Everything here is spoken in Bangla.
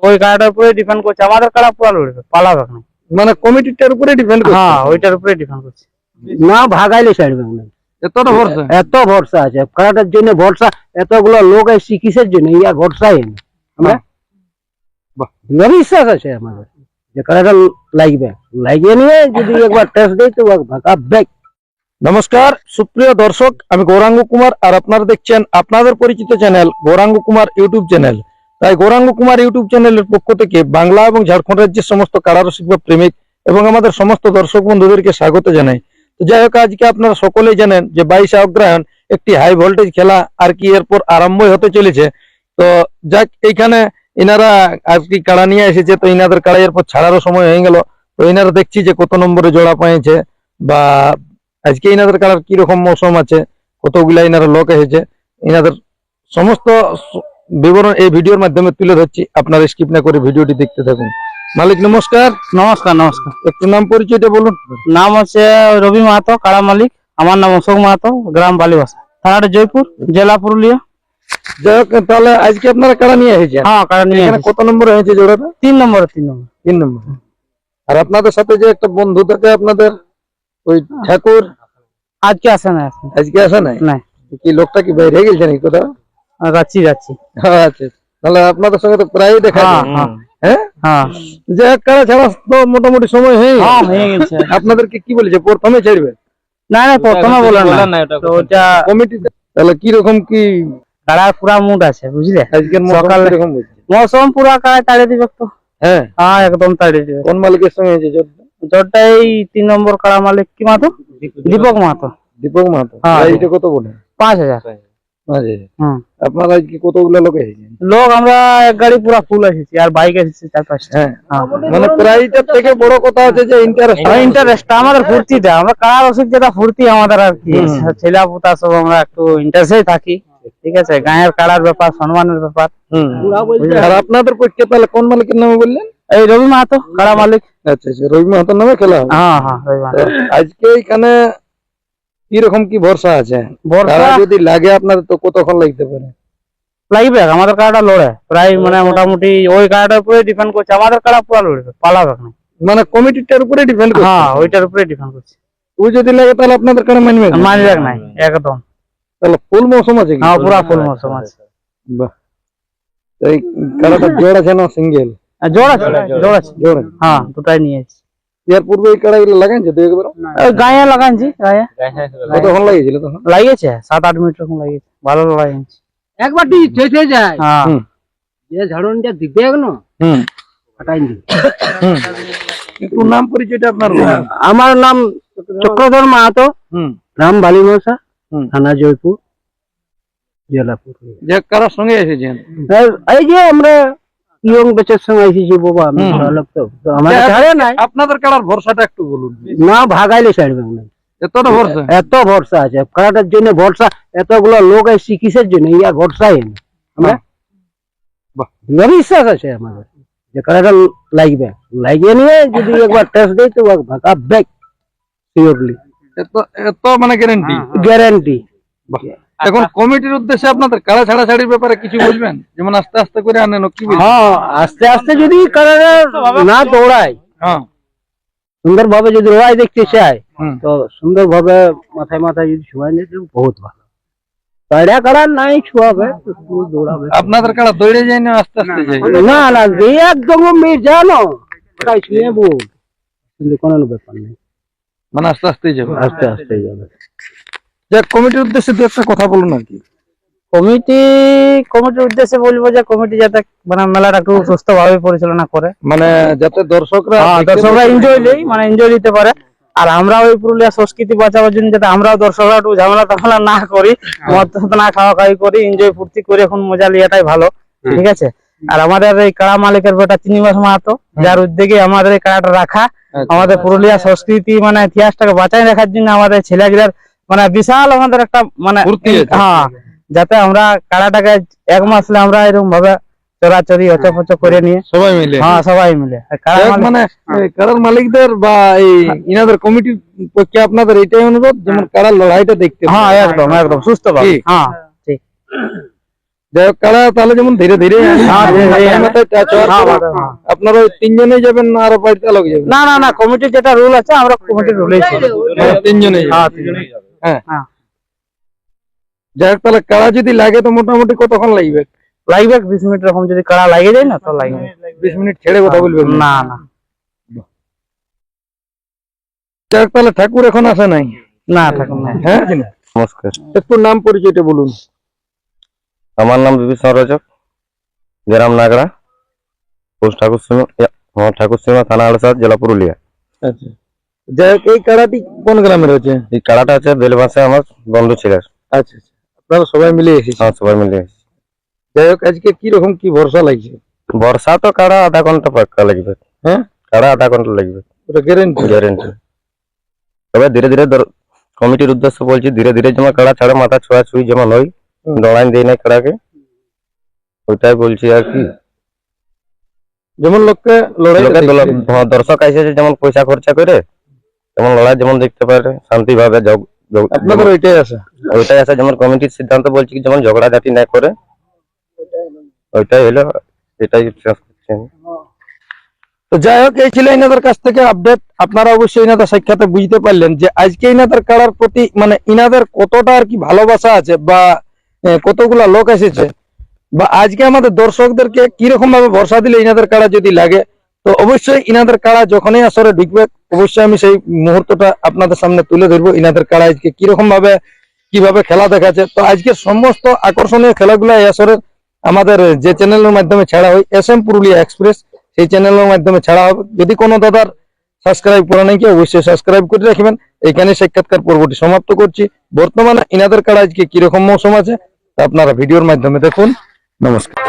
ওই কাড়াটার উপরে ডিপেন্ড করছে, আমাদের কাড়া পুরা লড়বে, পালাবে না। মানে কমিটিটার উপরে ডিপেন্ড করছে। হ্যাঁ, ওইটার উপরে ডিপেন্ড করছে। না ভাগাইলে ছাড়বে না, এতটা ভরসা। এত ভরসা আছে কাড়াটার জন্য, ভরসা এতগুলো লোক এসে কিসের জন্য, ইয়া ভরসাই না আমরা। বাহ। বিশ্বাস আছে আমাদের যে কাড়াটা লাগবে, লাগিয়ে নিয়ে যদি একবার টেস্ট দেয় তো ভাগা ব্যাক। নমস্কার সুপ্রিয় দর্শক, আমি গৌরাঙ্গ কুমার আর আপনারা দেখছেন আপনাদের পরিচিত channel Gauranga Kumar YouTube channel. তাই গৌরাঙ্গ কুমার ইউটিউব চ্যানেলের পক্ষ থেকে বাংলা এবং ঝাড়খণ্ড রাজ্যের সমস্ত কাড়ারসিক বা প্রেমিক এবং আমাদের সমস্ত দর্শক বন্ধুদেরকে স্বাগত জানাই। তো যাই হোক, আজকে আপনারা সকলেই জানেন যে 22 অগ্রহায়ণ একটি হাই ভোল্টেজ খেলা আর কি এরপর আরম্ভই হতে চলেছে। তো যাক, এইখানে ইনারা আজকে কাড়া নিয়ে এসেছে, তো ইনাদের কাড়া এরপর ছাড়ারও সময় হয়ে গেল। তো ইনারা দেখছি যে কত নম্বরে জোড়া পাইছে, বা আজকে ইনাদের কাড়ার কি রকম মৌসুম আছে, কতগুলা ইনারা লোক এসেছে, ইনাদের সমস্ত বিবরণ এই ভিডিওর মাধ্যমে তুলে ধরছি। আপনারা স্কিপ না করে ভিডিওটি দেখতে থাকুন। মালিক নমস্কার। নমস্কার। নমস্কার। একটু নাম পরিচয়টা বলুন। নাম হচ্ছে রবি মাহাতো, কাড়া মালিক। আমার নাম অশোক মাহাতো, গ্রাম বালিবাসা, থানাটা জয়পুর, জেলা পুরুলিয়া। যাই হোক, তাহলে আজকে আপনারা কাড়া নিয়ে এসেছেন। হ্যাঁ, কাড়া নিয়ে এখানে কত নম্বরে হয়েছে জোড়াটা? 3 নম্বর। 3 নম্বর। আর আপনাদের সাথে যে একটা বন্ধু থাকে আপনাদের, ওই ঠাকুর, আজকে আসে না। আজকে আসে নাই? না, কি লোকটা কি বাইরে গেছে নাকি কোথাও? যাচ্ছি। আচ্ছা, তাহলে আপনাদের সঙ্গে তো প্রায় দেখা যায়। হ্যাঁ, হ্যাঁ, যে কাড়া ছাড়া তো মোটামুটি সময় হয়ে গেছে। আপনাদেরকে কি বলেছে প্রথমে ছাড়বে? না, প্রথমে বলেন না, তো ওটা কমিটি। তাহলে কি রকম কি কাড়ার পুরা মুড আছে, বুঝলে? আজকের সকালে এরকম বলছে? মৌসুম পুরা কাড়া তাড়িয়ে দিবে তো। হ্যাঁ, একদম তাড়িয়ে দিবে। কোন মালিকের সঙ্গে হয়েছে জোরটা? জোরটা এই 3 নম্বর কাড়া মালিক কি মাহাতো? দীপক মাহাতো। দীপক মাহাতো। হ্যাঁ। এইটা কত বলে? 5000। আচ্ছা, আপনারা আজকে কতগুলো লোক এসেছেন? লোক আমরা এক গাড়ি পুরা ফুল এসেছি, আর বাইক এসেছি 4-5টা। হ্যাঁ, মানে প্রাইজটার থেকে বড় কথা হচ্ছে যে ইন্টারেস্ট আমাদের ফুর্তিটা, আমরা কাড়া রসিক যেটা ফুর্তি আমাদের আর কি, ছেলা পুতা সব আমরা একটু ইন্টারেস্টেই থাকি। ঠিক আছে, গায়ের কাড়ার ব্যাপার, সম্মানের ব্যাপার। আর আপনাদের পক্ষে তাহলে কোন মালিকের নামে বললেন? এই রবি মাহাতো, কাড়া মালিক। আচ্ছা, রবি মাহাতোর নামে খেলা হবে। হ্যাঁ, রবি মাহাতো। আজকে এখানে কি রকম কি ভরসা আছে? ভরসা যদি লাগে আপনাদের তো কতক্ষণ লাগতে পারে? লাগবে, আমাদের কাড়াটা লড়ে প্রায়, মানে মোটামুটি ওই কাড়াটার উপরে ডিপেন্ড করছে, আমাদের কাড়া পুরা লড়বে, পালাবে না। মানে কমিটিটার উপরে ডিপেন্ড করছে। হ্যাঁ, ওইটার উপরে ডিপেন্ড করছে। ওই যদি লাগে তাহলে আপনাদের কাড়া মানবে না? মানবে নাই একদম। তাহলে ফুল মৌসুম আছে কি? হ্যাঁ, পুরা ফুল মৌসুম আছে। বাহ। এই কাড়াটা জোড়া আছে না সিঙ্গেল? জোড়া আছে। হ্যাঁ, দুটাই নিয়েছি। এর পূর্বে এই কাড়াগুলো লাগাইছে তো একবার? ওই গায়ে লাগাইছি, গায়ে কতক্ষণ লাগিয়েছিল তখন? লাগিয়েছে 7-8 মিনিট রকম লাগিয়েছে, ভালো লাগাইছি। একবারটি চেয়ে যায় হ্যাঁ, যে ঝাড়নটা দিবে না কাটাই নি। একটু নাম পরিচয়টা আপনার বলুন। আমার নাম চক্রধর মাহাতো, গ্রাম বালিমশা, থানা জয়পুর, জেলা পুরুলিয়া। যে কারার সঙ্গে এসেছেন? এই যে আমরা ইয়ং বেচের সঙ্গে এসেছি বাবা, আমি লোক তো আমার ছাড়ে নাই। আপনাদের কারার ভরসাটা একটু বলুন। না ভাগাইলে ছাড়বে না, এতটা ভরসা। এত ভরসা আছে কাড়াটার জন্য, ভরসা এতগুলো লোক এসে কিসের জন্য, ইয়া ভরসাই না আমরা। বিশ্বাস আছে আমাদের যে কাড়াটা লাগবে, লাগিয়ে নিয়ে যদি একবার টেস্ট দেয় তো ভাগা ব্যাক শিওরলি, এত মানে গ্যারান্টি? গ্যারান্টি। এখন কমিটির উদ্দেশ্যে আপনাদের কাড়া ছাড়াছাড়ির ব্যাপারে কিছু বলবেন? যেমন আস্তে আস্তে করে আনেন, কি বলবেন? হ্যাঁ, আস্তে আস্তে যদি কাড়াটা না দৌড়ায়, হ্যাঁ, সুন্দর ভাবে যদি লড়াই দেখতে চায়, তো সুন্দর ভাবে মাথায় মাথায় যদি ছুঁয়াই নিয়ে বহুত ভালো। পায়রা কাড়া নাই ছুয়াবে, দৌড়াবে। আপনাদের কাড়া দৌড়ে যায় না আস্তে আস্তে যায়? না না, একদম জানো ওটাই ছুঁয়ে বল, কিন্তু কোনো ব্যাপার নেই, মানে আস্তে আস্তে যাবে। আস্তে আস্তে যাবে। যাক, কমিটির উদ্দেশ্যে দু একটা কথা বলুন আর কি। কমিটির উদ্দেশ্যে বলবো যে কমিটি যাতে মানে মেলাটা একটু সুস্থ ভাবে পরিচালনা করে, মানে যাতে দর্শকরা এনজয় নেই, মানে এনজয় নিতে পারে। আর আমরা ওই পুরুলিয়া সংস্কৃতি বাঁচাবার জন্য যাতে আমরাও দর্শকরা একটু ঝামেলা টামেলা না করি, মদ না খাওয়া খাওয়াই করি, এনজয় ফুর্তি করে এখন মজা লিয়াটাই ভালো। ঠিক আছে। আর আমাদের এই কাড়া মালিকের বেটা চিনিবাস মাহাতো, যার উদ্যোগে আমাদের এই কাড়াটা রাখা, আমাদের পুরুলিয়া সংস্কৃতি মানে ইতিহাসটাকে বাঁচাই রাখার জন্য আমাদের ছেলেগুলার মানে বিশাল আমাদের একটা মানে, হ্যাঁ, যাতে আমরা কাড়াটাকে 1 মাসলে আমরা এরকম ভাবে চোরাচুরি অচপচ করে নিয়ে সবাই মিলে, হ্যাঁ সবাই মিলে মানে কাড়ার মালিকদের বা এই ইনাদের কমিটির পক্ষে আপনাদের এটাই অনুরোধ, যেমন কাড়ার লড়াইটা দেখতে। হ্যাঁ, একদম একদম সুস্থ ভাবে। হ্যাঁ, ঠিক। যাই হোক, কাড়া তাহলে যেমন ধীরে ধীরে মাথায় মাথায় touch হওয়ার পরে আপনারা ওই তিনজনেই যাবেন না আরো বাড়িতে লোক যাবেন? না না না, কমিটির যেটা রুল আছে আমরা কমিটির রুলেই ছিল। তিনজনেই যাবেন। হ্যাঁ হ্যাঁ। যাই হোক, তাহলে কাড়া যদি লাগে তো মোটামুটি কতক্ষণ লাগবে? লাগবে 20 মিনিট, এরকম যদি কাড়া লাগে যায় না তো লাগবে। 20 মিনিট ছেড়ে কথা বলবেন না না যাই হোক, তাহলে ঠাকুর এখন আসে নাই? না, থাকুন না। হ্যাঁ, নমস্কার, একটু নাম পরিচয়টা বলুন। আমার নাম বিভীষণ রজক, গ্রাম নাগড়া, পোস্ট ঠাকুরসীমা, থানা আড়সাদ, জেলা পুরুলিয়া। আচ্ছা, যাই হোক, এই কাড়াটি কোন গ্রামের হচ্ছে? এই কাড়াটা আছে বেলবাসে, আমার বন্ধু ছিল। আচ্ছা আচ্ছা, আপনারা সবাই মিলে এসেছেন। হ্যাঁ, সবাই মিলে এসেছি। যাই হোক, আজকে কি রকম কি ভরসা লাগছে? বর্ষা তো কাড়া আধা ঘন্টা পাক্কা লাগবে। হ্যাঁ, কাড়া আধা ঘন্টা লাগবে, ওটা গ্যারেন্টি? গ্যারেন্টি। তবে ধীরে ধীরে কমিটির উদ্দেশ্য বলছি, ধীরে ধীরে যেমন কাড়া ছাড়া মাথা ছোঁয়া ছুঁই যেমন হয়, দড়াই দেয় না কাড়াকে, ওইটাই বলছি আর কি। যেমন লোককে লড়াই দর্শক আইসেছে যেমন পয়সা খরচা করে, তেমন লড়াই যেমন দেখতে পারে শান্তি ভাবে। আপনাদের ওইটাই আছে? ওইটাই আছে, যেমন কমিটির সিদ্ধান্ত বলছি কি যেমন ঝগড়াঝাটি না করে, ওইটাই হলো, এটাই শেষ করছি আমি। তো যাই হোক, এই ছিল ইনাদের কাছ থেকে আপডেট। আপনারা অবশ্যই ইনাদের সাক্ষাতে বুঝতে পারলেন যে আজকে ইনাদের কাড়ার প্রতি মানে ইনাদের কতটা আর কি ভালোবাসা আছে, বা কতগুলা লোক এসেছে, বা আজকে আমাদের দর্শকদেরকে কিরকম ভাবে ভরসা দিলে ইনাদের কাড়া যদি লাগে, তো অবশ্যই ইনাদের কাড়া যখনই আসরে ঢুকবে অবশ্যই আমি সেই মুহূর্তটা আপনাদের সামনে তুলে ধরবো। ইনাদের কাড়া আজকে কিরকম ভাবে কিভাবে খেলা দেখাচ্ছে। তো আজকে সমস্ত আকর্ষণীয় খেলাগুলো এই আসরের আমাদের যে চ্যানেলের মাধ্যমে ছাড়া হয়, SM পুরুলিয়া এক্সপ্রেস, সেই চ্যানেলের মাধ্যমে ছাড়া হবে। যদি কোনো দাদার সাবস্ক্রাইব করা নাকি অবশ্যই সাবস্ক্রাইব করে রাখবেন। এখানে সাক্ষাৎকার পর্বটি সমাপ্ত করছি। বর্তমানে ইনাদের কাড়া আজকে কিরকম মৌসুম আছে তা আপনারা ভিডিওর মাধ্যমে দেখুন। নমস্কার।